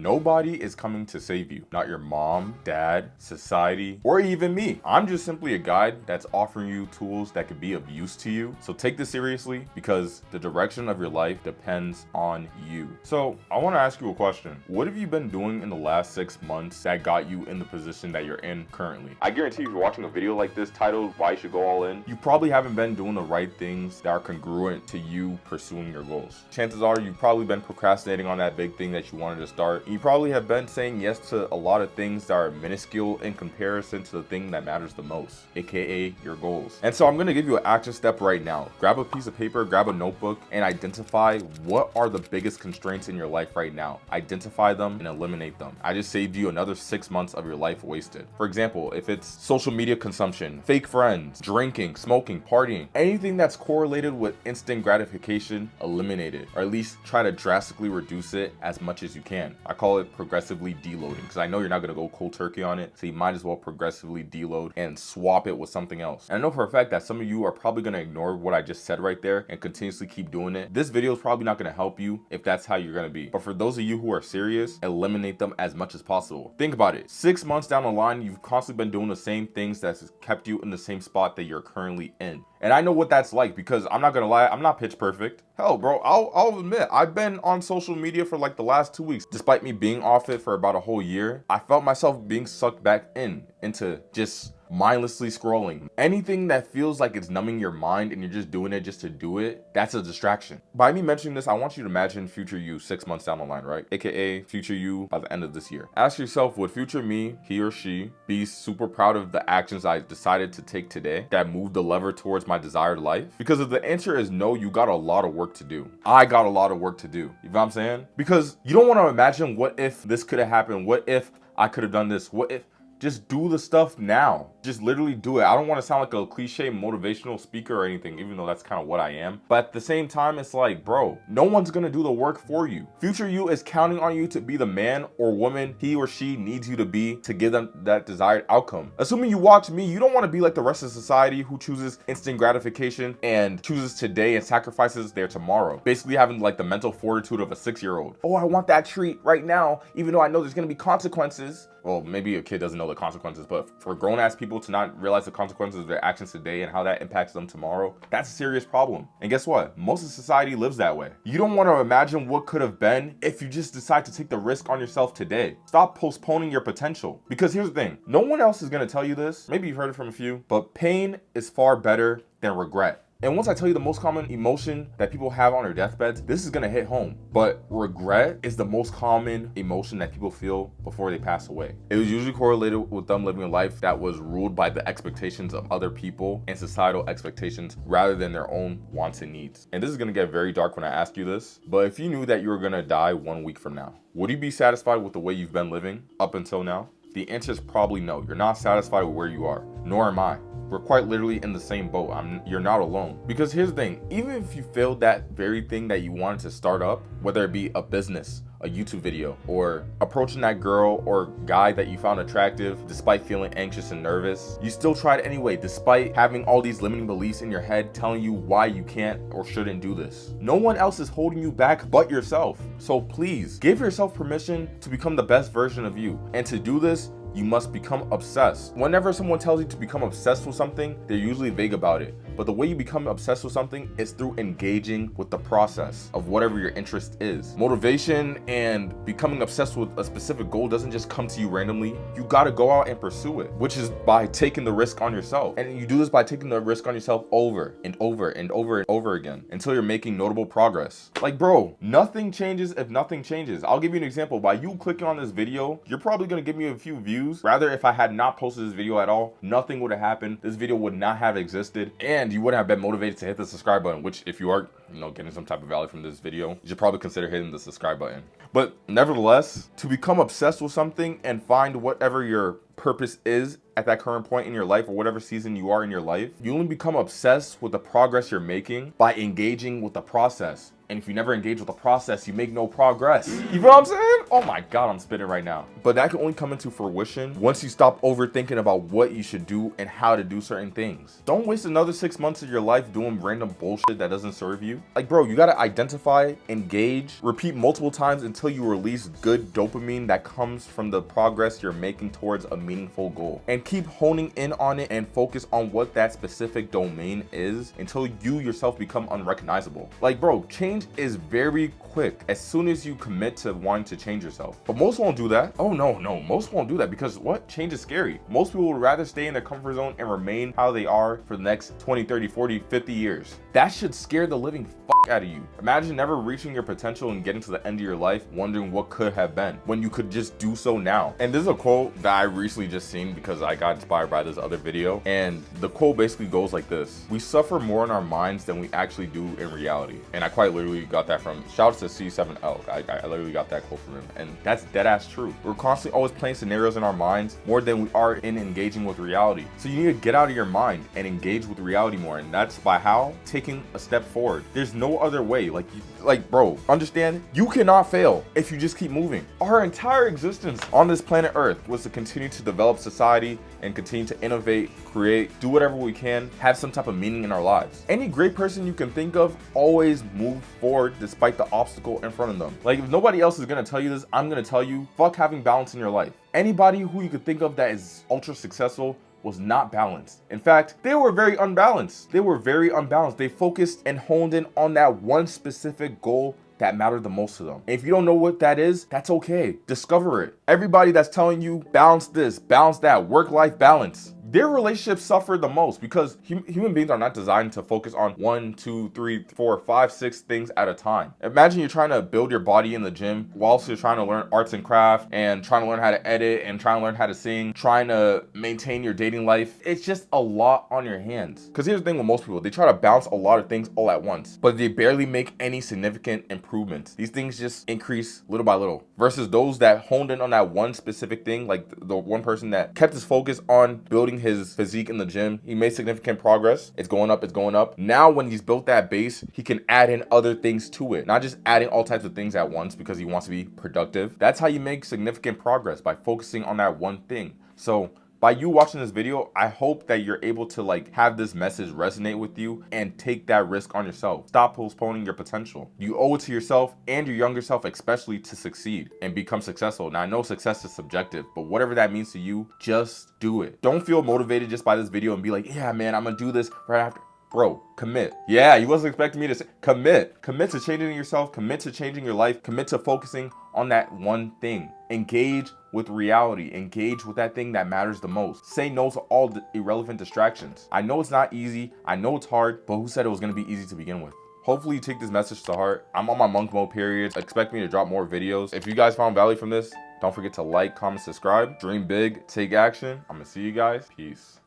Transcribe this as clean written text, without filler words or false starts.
Nobody is coming to save you. Not your mom, dad, society, or even me. I'm just simply a guide that's offering you tools that could be of use to you. So take this seriously because the direction of your life depends on you. So I want to ask you a question. What have you been doing in the last 6 months that got you in the position that you're in currently? I guarantee if you're watching a video like this titled Why You Should Go All In, you probably haven't been doing the right things that are congruent to you pursuing your goals. Chances are you've probably been procrastinating on that big thing that you wanted to start. You probably have been saying yes to a lot of things that are minuscule in comparison to the thing that matters the most, aka your goals. And so I'm gonna give you an action step right now. Grab a piece of paper, grab a notebook, and identify what are the biggest constraints in your life right now. Identify them and eliminate them. I just saved you another 6 months of your life wasted. For example, if it's social media consumption, fake friends, drinking, smoking, partying, anything that's correlated with instant gratification, eliminate it, or at least try to drastically reduce it as much as you can. I call it progressively deloading because I know you're not gonna go cold turkey on it, so you might as well progressively deload and swap it with something else. And I know for a fact that some of you are probably gonna ignore what I just said right there and continuously keep doing it. This video is probably not gonna help you if that's how you're gonna be. But for those of you who are serious, eliminate them as much as possible. Think about it. 6 months down the line, you've constantly been doing the same things that's kept you in the same spot that you're currently in. And I know what that's like because I'm not gonna lie, I'm not pitch perfect. Hell, bro, I'll admit, I've been on social media for like the last 2 weeks. Despite me being off it for about a whole year, I felt myself being sucked back into just mindlessly scrolling. Anything that feels like it's numbing your mind and you're just doing it just to do it, that's a distraction. By me mentioning this, I want you to imagine future you 6 months down the line, right? AKA future you by the end of this year. Ask yourself, would future me, he or she, be super proud of the actions I decided to take today that moved the lever towards my desired life? Because if the answer is no, you got a lot of work to do. I got a lot of work to do. You know what I'm saying? Because you don't want to imagine what if this could have happened? What if I could have done this? What if? Just do the stuff now. Just literally do it. I don't want to sound like a cliche motivational speaker or anything, even though that's kind of what I am. But at the same time, it's like, bro, no one's going to do the work for you. Future you is counting on you to be the man or woman he or she needs you to be to give them that desired outcome. Assuming you watch me, you don't want to be like the rest of society who chooses instant gratification and chooses today and sacrifices their tomorrow. Basically having like the mental fortitude of a 6-year-old. Oh, I want that treat right now, even though I know there's going to be consequences. Well, maybe a kid doesn't know the consequences, but for grown-ass people to not realize the consequences of their actions today and how that impacts them tomorrow, that's a serious problem. And guess what? Most of society lives that way. You don't want to imagine what could have been if you just decide to take the risk on yourself today. Stop postponing your potential. Because here's the thing, no one else is going to tell you this. Maybe you've heard it from a few, but pain is far better than regret. And once I tell you the most common emotion that people have on their deathbeds, this is gonna hit home. But regret is the most common emotion that people feel before they pass away. It was usually correlated with them living a life that was ruled by the expectations of other people and societal expectations rather than their own wants and needs. And this is gonna get very dark when I ask you this, but if you knew that you were gonna die 1 week from now, would you be satisfied with the way you've been living up until now? The answer is probably no. You're not satisfied with where you are, nor am I. We're quite literally in the same boat. You're not alone. Because here's the thing, even if you failed that very thing that you wanted to start up, whether it be a business, a YouTube video, or approaching that girl or guy that you found attractive despite feeling anxious and nervous, you still tried anyway despite having all these limiting beliefs in your head telling you why you can't or shouldn't do this. No one else is holding you back but yourself. So please give yourself permission to become the best version of you. And to do this, you must become obsessed. Whenever someone tells you to become obsessed with something, they're usually vague about it. But the way you become obsessed with something is through engaging with the process of whatever your interest is. Motivation and becoming obsessed with a specific goal doesn't just come to you randomly. You gotta go out and pursue it, which is by taking the risk on yourself. And you do this by taking the risk on yourself over and over and over and over again until you're making notable progress. Like, bro, nothing changes if nothing changes. I'll give you an example. By you clicking on this video, you're probably gonna give me a few views. Rather, if I had not posted this video at all, nothing would have happened. This video would not have existed, and you wouldn't have been motivated to hit the subscribe button, which if you are, getting some type of value from this video, you should probably consider hitting the subscribe button. But nevertheless, to become obsessed with something and find whatever your purpose is at that current point in your life or whatever season you are in your life, you only become obsessed with the progress you're making by engaging with the process. And if you never engage with the process, you make no progress. You know what I'm saying? Oh my God, I'm spitting right now. But that can only come into fruition once you stop overthinking about what you should do and how to do certain things. Don't waste another 6 months of your life doing random bullshit that doesn't serve you. Like, bro, you gotta identify, engage, repeat multiple times until you release good dopamine that comes from the progress you're making towards a meaningful goal. And keep honing in on it and focus on what that specific domain is until you yourself become unrecognizable. Like, bro, change is very quick as soon as you commit to wanting to change yourself. But most won't do that. Oh no, most won't do that because what? Change is scary. Most people would rather stay in their comfort zone and remain how they are for the next 20, 30, 40, 50 years. That should scare the living fuck out of you. Imagine never reaching your potential and getting to the end of your life wondering what could have been when you could just do so now. And this is a quote that I recently just seen because I got inspired by this other video. And the quote basically goes like this: we suffer more in our minds than we actually do in reality. And I quite literally got that from, shouts to C7L. I literally got that quote from him. And that's dead ass true. We're constantly always playing scenarios in our minds more than we are in engaging with reality. So you need to get out of your mind and engage with reality more. And that's by how? Taking a step forward. There's no other way. Like bro, understand, you cannot fail if you just keep moving. Our entire existence on this planet Earth was to continue to develop society and continue to innovate, create, do whatever we can, have some type of meaning in our lives. Any great person you can think of always moved forward despite the obstacle in front of them. Like, if nobody else is gonna tell you this, I'm gonna tell you, fuck having balance in your life. Anybody who you could think of that is ultra successful was not balanced. In fact, they were very unbalanced. They focused and honed in on that one specific goal that mattered the most to them. And if you don't know what that is, that's okay. Discover it. Everybody that's telling you balance this, balance that, work-life balance, their relationships suffer the most because human beings are not designed to focus on 1, 2, 3, 4, 5, 6 things at a time. Imagine you're trying to build your body in the gym whilst you're trying to learn arts and craft and trying to learn how to edit and trying to learn how to sing, trying to maintain your dating life. It's just a lot on your hands. Because here's the thing with most people, they try to balance a lot of things all at once, but they barely make any significant improvements. These things just increase little by little versus those that honed in on that one specific thing, like the one person that kept his focus on building his physique in the gym. He made significant progress. It's going up. Now when he's built that base, he can add in other things to it, not just adding all types of things at once because he wants to be productive. That's how you make significant progress, by focusing on that one thing. So by you watching this video, I hope that you're able to have this message resonate with you and take that risk on yourself. Stop postponing your potential. You owe it to yourself and your younger self especially to succeed and become successful. Now I know success is subjective, but whatever that means to you, just do it. Don't feel motivated just by this video and be like, yeah man, I'm gonna do this right after. Bro, commit. Yeah, you wasn't expecting me to say commit. Commit to changing yourself, commit to changing your life, commit to focusing on that one thing. Engage with reality. Engage with that thing that matters the most. Say no to all the irrelevant distractions. I know it's not easy. I know it's hard, but who said it was gonna be easy to begin with? Hopefully you take this message to heart. I'm on my monk mode period. Expect me to drop more videos. If you guys found value from this, don't forget to like, comment, subscribe. Dream big, take action. I'm gonna see you guys. Peace.